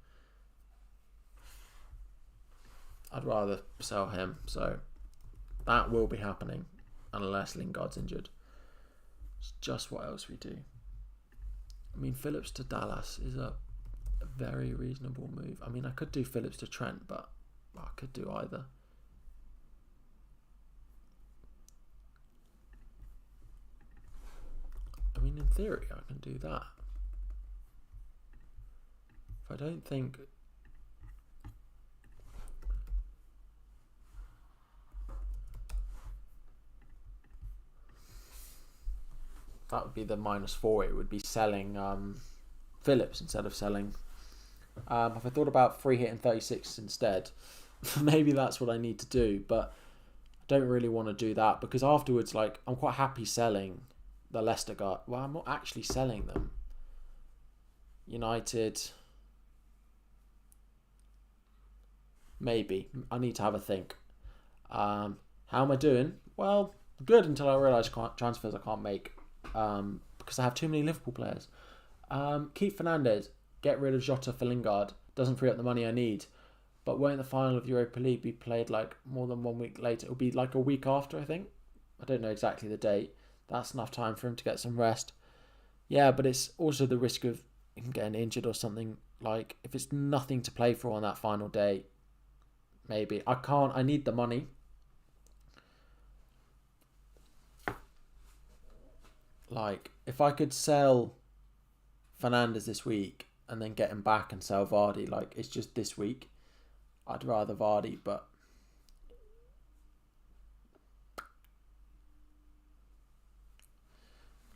I'd rather sell him, so that will be happening unless Lingard's injured. It's just what else we do. I mean, Phillips to Dallas is a very reasonable move. I mean, I could do Phillips to Trent, but I could do either. I mean, in theory, I can do that. If I don't think... That would be the -4. It would be selling Phillips instead of selling... if I thought about free hit in 36 instead, maybe that's what I need to do. But I don't really want to do that because afterwards, like, I'm quite happy selling the Leicester guy. Well, I'm not actually selling them. United... Maybe. I need to have a think. How am I doing? Well, good until I realise transfers I can't make. Because I have too many Liverpool players. Keep Fernandes. Get rid of Jota for Lingard. Doesn't free up the money I need. But won't the final of Europa League be played like more than 1 week later? It'll be like a week after, I think. I don't know exactly the date. That's enough time for him to get some rest. Yeah, but it's also the risk of him getting injured or something. Like, if it's nothing to play for on that final day, maybe. I need the money. Like, if I could sell Fernandes this week and then get him back and sell Vardy, like, it's just this week. I'd rather Vardy, but...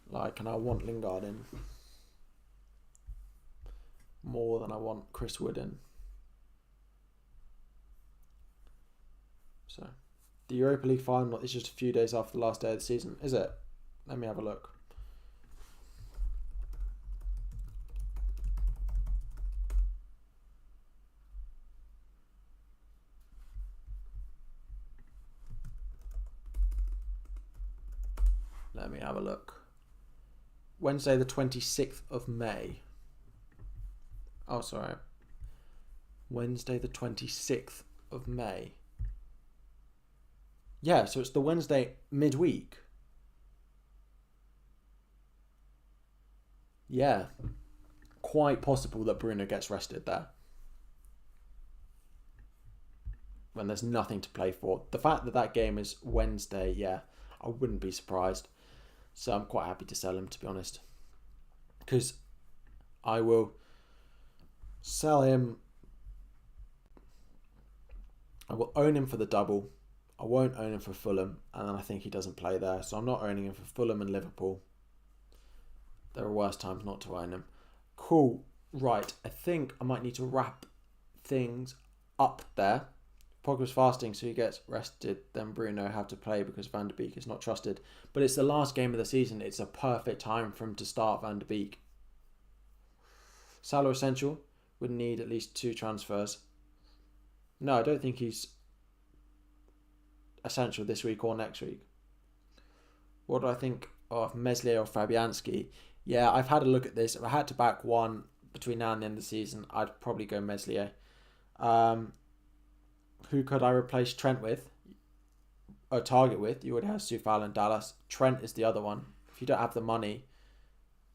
Like, and I want Lingard in more than I want Chris Wood in. So, the Europa League final is just a few days after the last day of the season, is it? Let me have a look. Let me have a look. Wednesday the 26th of May. Oh, sorry. Wednesday the 26th of May. Yeah, so it's the Wednesday midweek. Yeah. Quite possible that Bruno gets rested there. When there's nothing to play for. The fact that that game is Wednesday, yeah, I wouldn't be surprised. So I'm quite happy to sell him, to be honest. Because I will sell him. I will own him for the double. I won't own him for Fulham. And then I think he doesn't play there. So I'm not owning him for Fulham and Liverpool. There are worse times not to own him. Cool. Right. I think I might need to wrap things up there. Pogba's fasting, so he gets rested. Then Bruno have to play because Van de Beek is not trusted. But it's the last game of the season. It's a perfect time for him to start Van de Beek. Salah essential. Would need at least 2 transfers. No, I don't think he's essential this week or next week. What do I think of Meslier or Fabianski? Yeah, I've had a look at this. If I had to back one between now and the end of the season, I'd probably go Meslier. Who could I replace Trent with? Or target with? You would have Sufal and Dallas. Trent is the other one. If you don't have the money,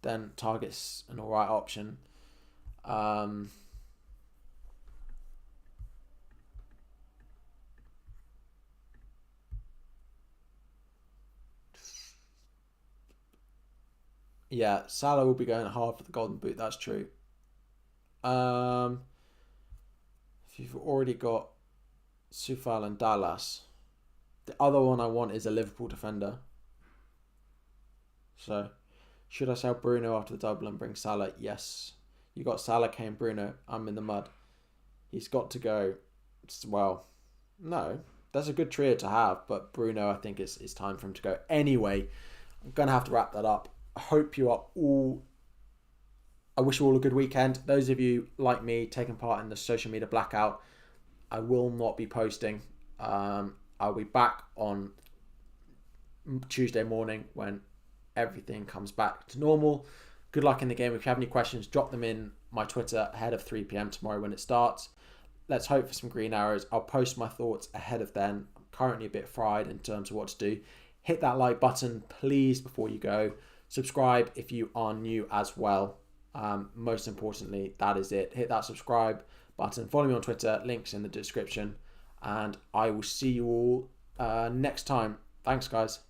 then Target's an alright option. Yeah, Salah will be going hard for the Golden Boot. That's true. If you've already got Sufal and Dallas, the other one I want is a Liverpool defender. So, should I sell Bruno after the double and bring Salah? Yes. You got Salah, Kane, Bruno. I'm in the mud. He's got to go. Well, no. That's a good trio to have, but Bruno, I think it's time for him to go. Anyway, I'm going to have to wrap that up. I hope you are all... I wish you all a good weekend. Those of you, like me, taking part in the social media blackout, I will not be posting. I'll be back on Tuesday morning when everything comes back to normal. Good luck in the game. If you have any questions, drop them in my Twitter ahead of 3 p.m. tomorrow when it starts. Let's hope for some green arrows. I'll post my thoughts ahead of then. I'm currently a bit fried in terms of what to do. Hit that like button, please, before you go. Subscribe if you are new as well. Most importantly, that is it. Hit that subscribe button. Follow me on Twitter. Links in the description. And I will see you all next time. Thanks, guys.